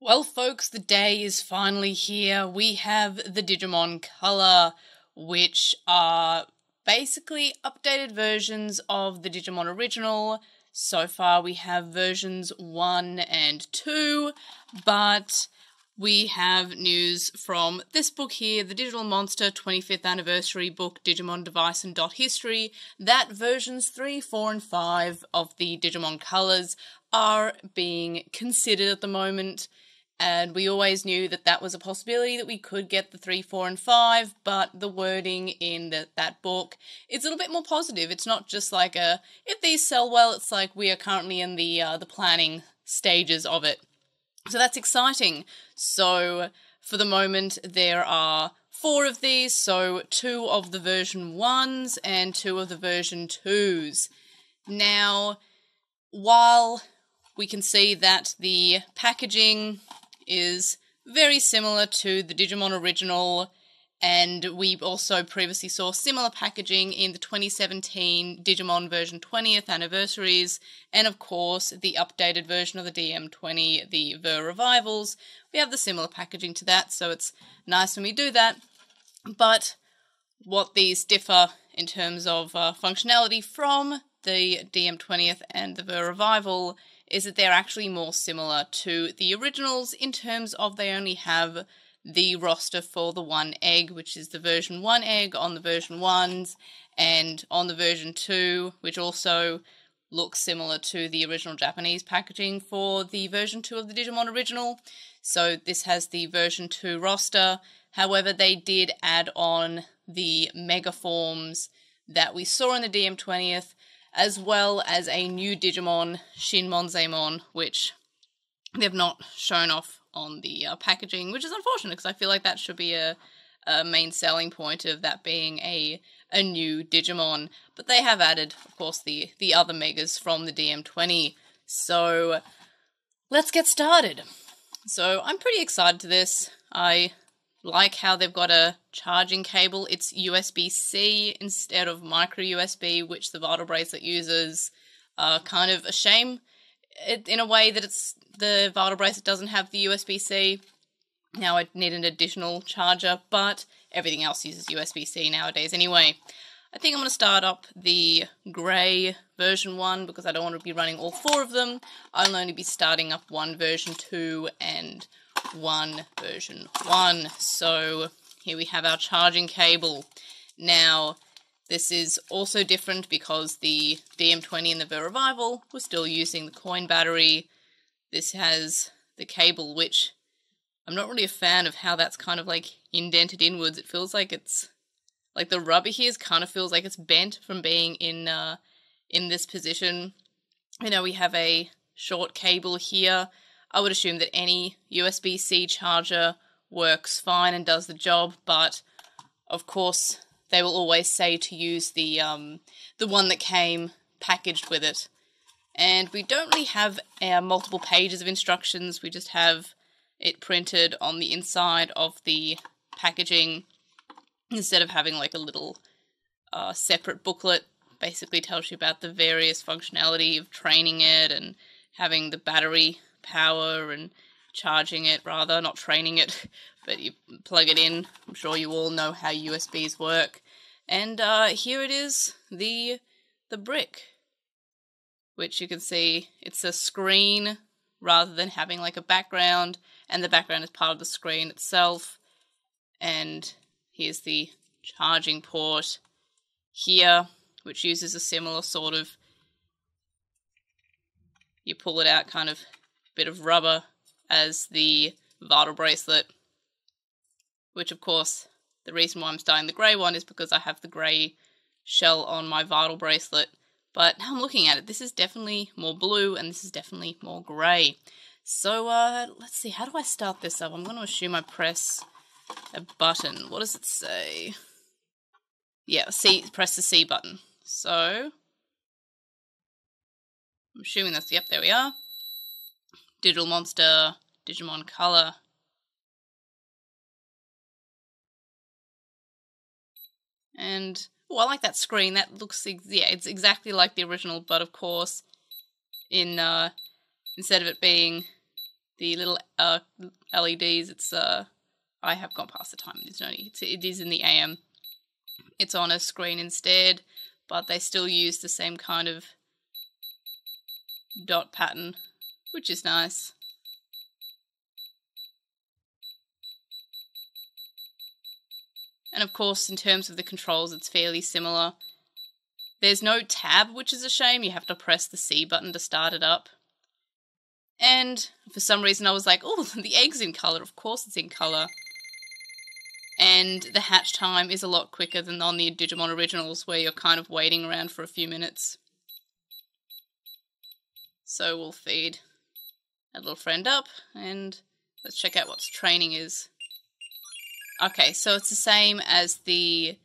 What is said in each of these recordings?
Well, folks, the day is finally here. We have the Digimon Color, which are basically updated versions of the Digimon original. So far, we have versions 1 and 2, but we have news from this book here, the Digital Monster 25th Anniversary book, Digimon Device and Dot History, that versions 3, 4, and 5 of the Digimon Colors are being considered at the moment. And we always knew that that was a possibility, that we could get the 3, 4, and 5, but the wording in that book is a little bit more positive. It's not just like if these sell well, it's like we are currently in the planning stages of it. So that's exciting. So for the moment, there are 4 of these, so 2 of the version 1s and 2 of the version 2s. Now, while we can see that the packaging is very similar to the Digimon original, and we also previously saw similar packaging in the 2017 Digimon version 20th anniversaries, and of course the updated version of the DM20, the Ver Revivals. We have the similar packaging to that, so it's nice when we do that. But what these differ in terms of functionality from the DM20th and the Ver Revival is that they're actually more similar to the originals in terms of they only have the roster for the 1 egg, which is the version 1 egg on the version 1s, and on the version 2, which also looks similar to the original Japanese packaging for the version 2 of the Digimon original. So this has the version 2 roster. However, they did add on the Mega Forms that we saw in the DM20th, as well as a new Digimon, Shinmonzemon, which they've not shown off on the packaging, which is unfortunate because I feel like that should be a main selling point of that being a new Digimon. But they have added, of course, the other Megas from the DM20. So let's get started. So I'm pretty excited to this. I like how they've got a charging cable. It's USB-C instead of micro USB, which the Vital Bracelet uses. Kind of a shame in a way that the Vital Bracelet doesn't have the USB-C. Now I need an additional charger, but everything else uses USB-C nowadays anyway. I think I'm going to start up the grey version 1 because I don't want to be running all 4 of them. I'll only be starting up 1 version 2 and 1 version 1. So here we have our charging cable. Now this is also different because the DM20 and the Ver Revival were still using the coin battery. This has the cable, which I'm not really a fan of how that's kind of like indented inwards. It feels like it's like the rubber here kind of feels like it's bent from being in this position. You know, we have a short cable here. I would assume that any USB-C charger works fine and does the job, but of course they will always say to use the one that came packaged with it. And we don't really have multiple pages of instructions. We just have it printed on the inside of the packaging instead of having like a little separate booklet. Basically tells you about the various functionality of training it and having the battery power and charging it, rather, not training it, but you plug it in. I'm sure you all know how USBs work. And here it is, the brick, which you can see it's a screen rather than having like a background, and the background is part of the screen itself. And here's the charging port here, which uses a similar sort of, you pull it out, kind of bit of rubber as the Vital Bracelet, which of course the reason why I'm starting the grey one is because I have the grey shell on my Vital Bracelet. But now I'm looking at it, this is definitely more blue and this is definitely more grey. So let's see, how do I start this up? I'm going to assume I press a button. What does it say? Yeah, press the C button. So I'm assuming that's, yep, there we are. Digital Monster, Digimon Color. And, oh, I like that screen. That looks, yeah, it's exactly like the original, but of course, in instead of it being the little LEDs. It's I have gone past the time. It is in the AM. It's on a screen instead, but they still use the same kind of dot pattern, which is nice. And of course, in terms of the controls, it's fairly similar. There's no tab, which is a shame. You have to press the C button to start it up. And for some reason I was like, oh, the egg's in colour. Of course it's in colour. And the hatch time is a lot quicker than on the Digimon Originals, where you're kind of waiting around for a few minutes. So we'll feed a little friend up, and let's check out what training is. Okay, so it's the same as the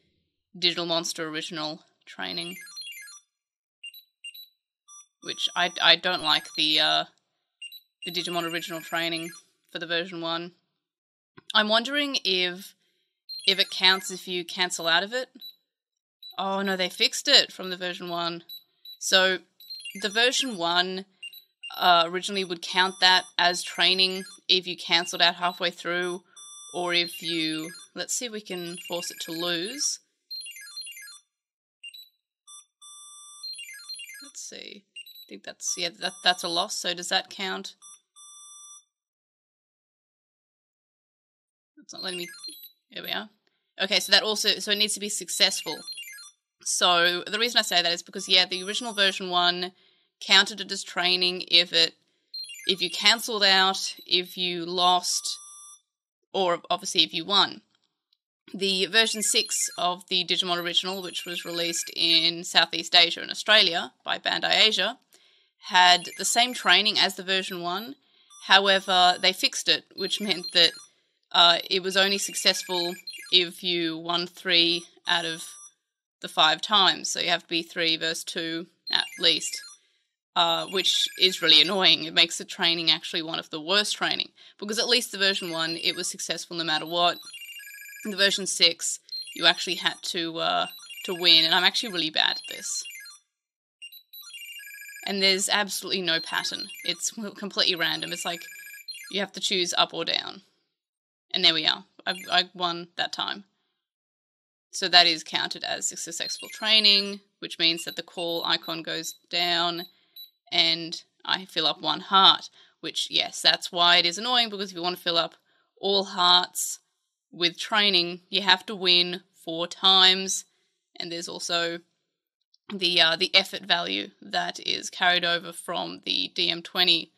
Digital Monster Original training, which I don't like the Digimon Original training for the version 1. I'm wondering if it counts if you cancel out of it. Oh no, they fixed it from the version 1. So the version 1 originally would count that as training if you cancelled out halfway through, or if you... Let's see if we can force it to lose. Let's see. I think that's... Yeah, that's a loss, so does that count? It's not letting me... Here we are. Okay, so that also... So it needs to be successful. So the reason I say that is because, yeah, the original version 1 counted it as training if you cancelled out, if you lost, or obviously if you won. The version 6 of the Digimon Original, which was released in Southeast Asia and Australia by Bandai Asia, had the same training as the version 1. However, they fixed it, which meant that it was only successful if you won 3 out of the 5 times. So you have to be 3 versus 2 at least. Which is really annoying. It makes the training actually one of the worst training, because at least the version 1, it was successful no matter what. In the version 6, you actually had to win, and I'm actually really bad at this. And there's absolutely no pattern. It's completely random. It's like you have to choose up or down. And there we are. I won that time. So that is counted as a successful training, which means that the call icon goes down, and I fill up 1 heart, which, yes, that's why it is annoying, because if you want to fill up all hearts with training, you have to win 4 times, and there's also the effort value that is carried over from the DM20,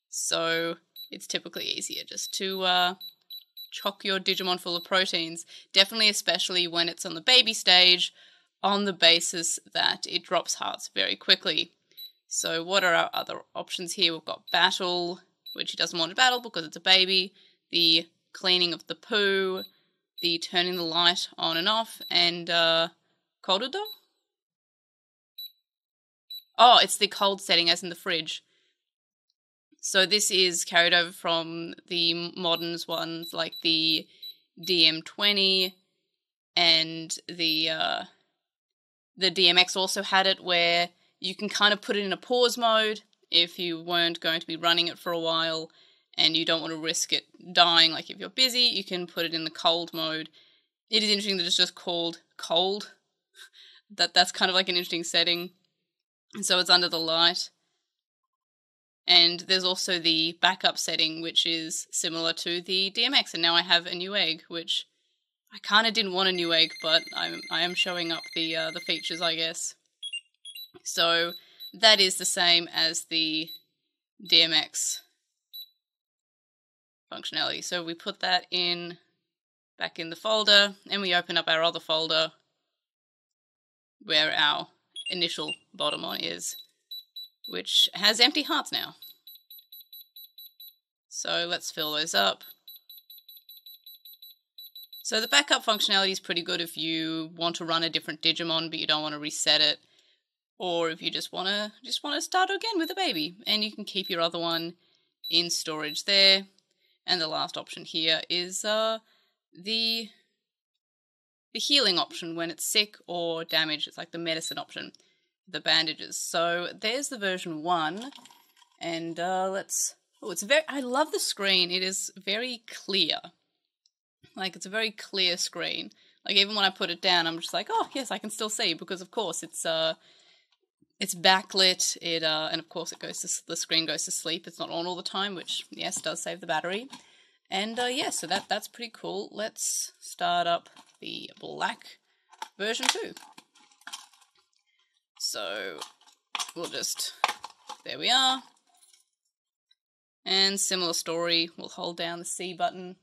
so it's typically easier just to chock your Digimon full of proteins, definitely especially when it's on the baby stage, on the basis that it drops hearts very quickly. So what are our other options here? We've got battle, which he doesn't want to battle because it's a baby, the cleaning of the poo, the turning the light on and off, and korudo? Oh, it's the cold setting, as in the fridge. So this is carried over from the moderns ones, like the DM20, and the DMX also had it, where you can kind of put it in a pause mode if you weren't going to be running it for a while and you don't want to risk it dying. Like if you're busy, you can put it in the cold mode. It is interesting that it's just called cold. That's kind of like an interesting setting. And so it's under the light. And there's also the backup setting, which is similar to the DMX. And now I have a new egg, which I kind of didn't want a new egg, but I am showing up the features, I guess. So that is the same as the DMX functionality. So we put that back in the folder, and we open up our other folder where our initial Botamon is, which has empty hearts now. So let's fill those up. So the backup functionality is pretty good if you want to run a different Digimon but you don't want to reset it, or if you just want to start again with a baby, and you can keep your other one in storage there. And the last option here is the healing option when it's sick or damaged. It's like the medicine option, the bandages. So there's the version 1, and let's Oh, I love the screen. It is very clear. Like, it's a very clear screen. Like, even when I put it down, I'm just like, oh, yes, I can still see, because of course it's backlit, and of course the screen goes to sleep. It's not on all the time, which, yes, does save the battery. And, yeah, so that's pretty cool. Let's start up the black version 2. So, we'll just, there we are. And similar story, we'll hold down the C button.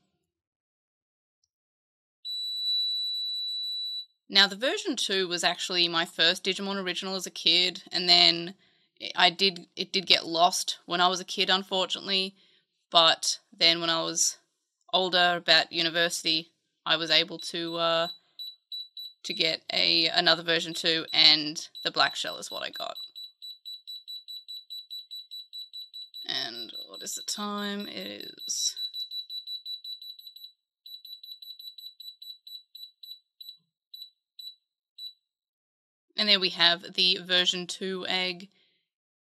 Now, the version 2 was actually my first Digimon original as a kid, and then it did get lost when I was a kid, unfortunately, but then when I was older, about university, I was able to get another version 2, and the black shell is what I got. And what is the time? It is... And there we have the version 2 egg.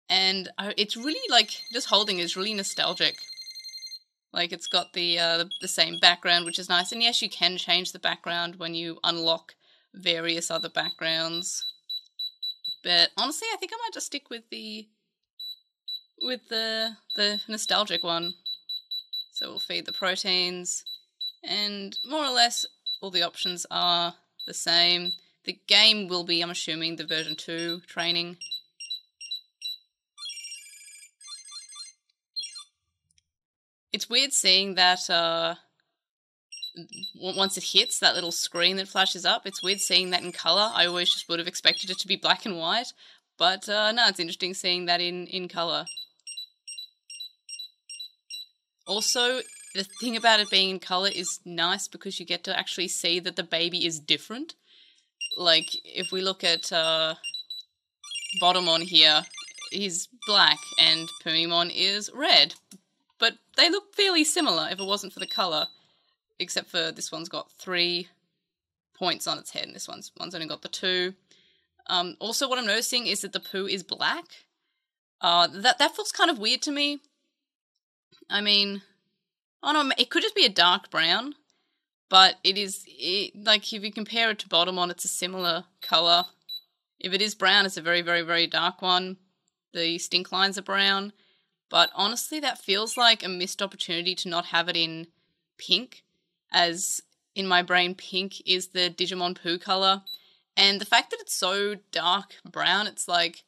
And it's really, like, just holding is really nostalgic. Like, it's got the same background, which is nice. And yes, you can change the background when you unlock various other backgrounds. But honestly, I think I might just stick with the nostalgic one. So we'll feed the proteins. And more or less, all the options are the same. The game will be, I'm assuming, the version 2 training. It's weird seeing that once it hits that little screen that flashes up, it's weird seeing that in colour. I always just would have expected it to be black and white. But no, it's interesting seeing that in colour. Also, the thing about it being in colour is nice because you get to actually see that the baby is different. Like, if we look at Botamon here, he's black and Pumimon is red. But they look fairly similar if it wasn't for the colour. Except for this one's got 3 points on its head and this one's only got the 2. Also, what I'm noticing is that the poo is black. That feels kind of weird to me. I mean, oh no, it could just be a dark brown. But like, if you compare it to Botamon, it's a similar colour. If it is brown, it's a very, very, very dark one. The stink lines are brown. But honestly, that feels like a missed opportunity to not have it in pink, as in my brain, pink is the Digimon poo colour. And the fact that it's so dark brown, it's like,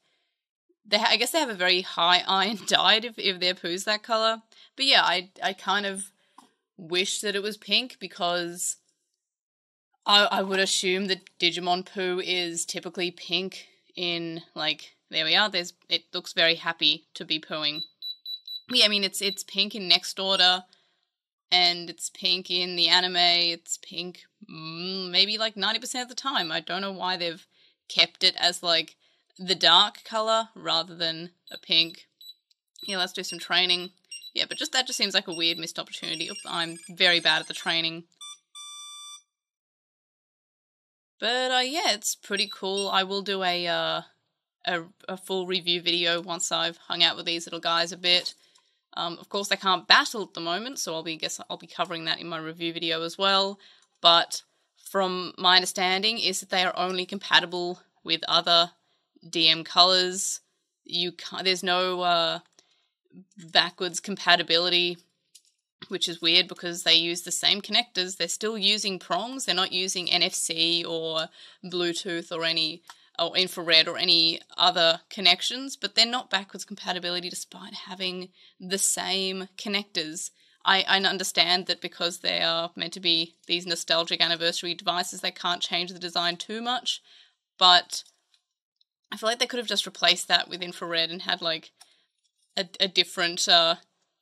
I guess they have a very high iron diet if their poo's that colour. But yeah, I kind of wish that it was pink, because I would assume that Digimon poo is typically pink in, like, there we are, it looks very happy to be pooing. Yeah, I mean, it's pink in Next Order, and it's pink in the anime, it's pink maybe like 90% of the time. I don't know why they've kept it as, like, the dark colour rather than a pink. Yeah, let's do some training. Yeah, but that just seems like a weird missed opportunity. I'm very bad at the training. But yeah, it's pretty cool. I will do a full review video once I've hung out with these little guys a bit. Of course, they can't battle at the moment, so I'll be covering that in my review video as well. But from my understanding is that they are only compatible with other DM colours. There's no backwards compatibility, which is weird because they use the same connectors. They're still using prongs. They're not using NFC or Bluetooth or infrared or any other connections, but they're not backwards compatibility despite having the same connectors. I understand that because they are meant to be these nostalgic anniversary devices, they can't change the design too much, but I feel like they could have just replaced that with infrared and had, like, a different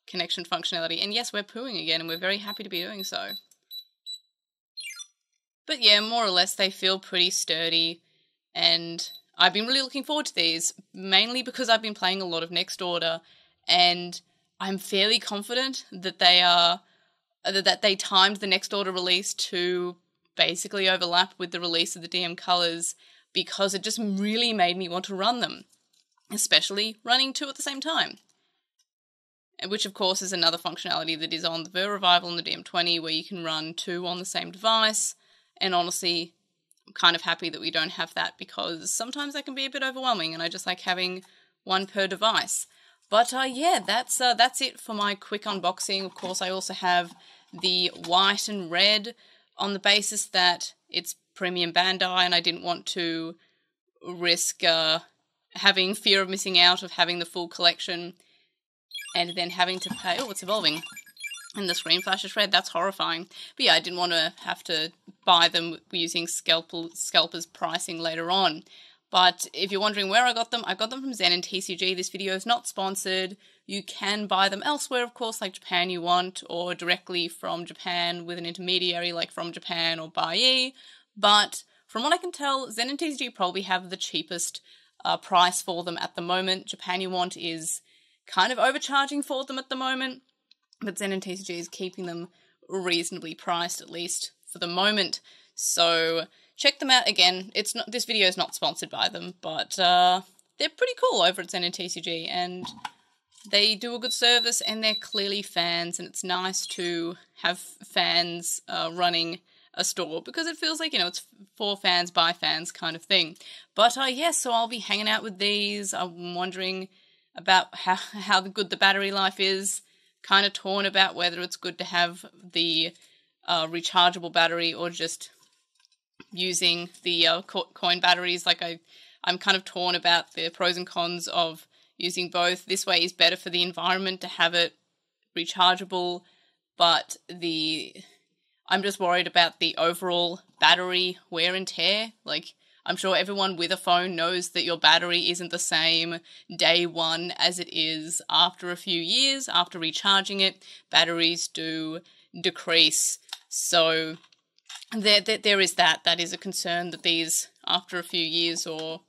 connection functionality. And yes, we're pooing again, and we're very happy to be doing so. But yeah, more or less, they feel pretty sturdy, and I've been really looking forward to these, mainly because I've been playing a lot of Next Order, and I'm fairly confident that they timed the Next Order release to basically overlap with the release of the DM colours, because it just really made me want to run them, especially running 2 at the same time. which of course is another functionality that is on the Ver Revival and the DM20, where you can run 2 on the same device. And honestly, I'm kind of happy that we don't have that, because sometimes that can be a bit overwhelming, and I just like having 1 per device. But yeah, that's it for my quick unboxing. Of course, I also have the white and red on the basis that it's premium Bandai, and I didn't want to risk having fear of missing out of having the full collection and then having to pay. Oh, it's evolving. And the screen flashes red. That's horrifying. But yeah, I didn't want to have to buy them using scalpers pricing later on. But if you're wondering where I got them from Zen and TCG. This video is not sponsored. You can buy them elsewhere, of course, like Japan You Want, or directly from Japan with an intermediary like From Japan or Buyee. But from what I can tell, Zen and TCG probably have the cheapest price for them at the moment. Japan You Want is kind of overcharging for them at the moment, but Zen and TCG is keeping them reasonably priced, at least for the moment. So check them out. Again, this video is not sponsored by them, but they're pretty cool over at Zen and TCG, and they do a good service, and they're clearly fans, and it's nice to have fans running a store, because it feels like, it's for fans by fans kind of thing. But yeah, so I'll be hanging out with these. I'm wondering about how good the battery life is. Kind of torn about whether it's good to have the rechargeable battery or just using the coin batteries. Like I'm kind of torn about the pros and cons of using both. This way is better for the environment to have it rechargeable, but I'm just worried about the overall battery wear and tear. Like, I'm sure everyone with a phone knows that your battery isn't the same day one as it is after a few years. After recharging it, batteries do decrease. So there is that. That is a concern, that these, after a few years or,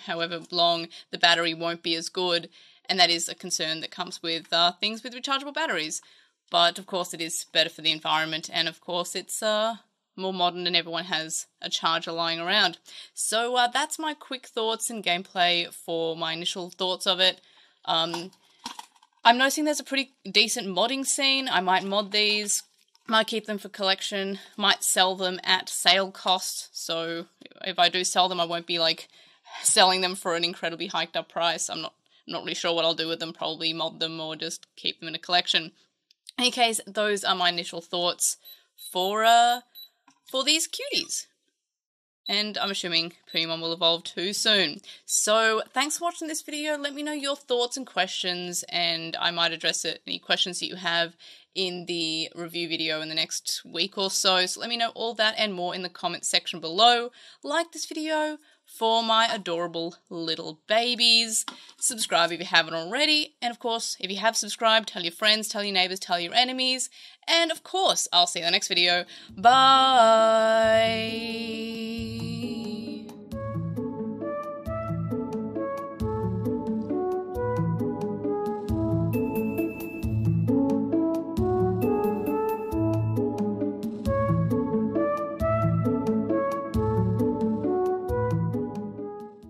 however long, the battery won't be as good. And that is a concern that comes with things with rechargeable batteries. But, of course, it is better for the environment. And, of course, it's more modern and everyone has a charger lying around. So that's my quick thoughts and gameplay for my initial thoughts of it. I'm noticing there's a pretty decent modding scene. I might mod these, might keep them for collection, might sell them at sale cost. So if I do sell them, I won't be like selling them for an incredibly hiked up price. I'm not really sure what I'll do with them. Probably mod them or just keep them in a collection. In any case, those are my initial thoughts for these cuties. And I'm assuming Pokemon will evolve too soon. So thanks for watching this video. Let me know your thoughts and questions, and I might address any questions that you have in the review video in the next week or so. So let me know all that and more in the comments section below. Like this video for my adorable little babies. Subscribe if you haven't already. And of course, if you have subscribed, tell your friends, tell your neighbors, tell your enemies. And of course, I'll see you in the next video. Bye!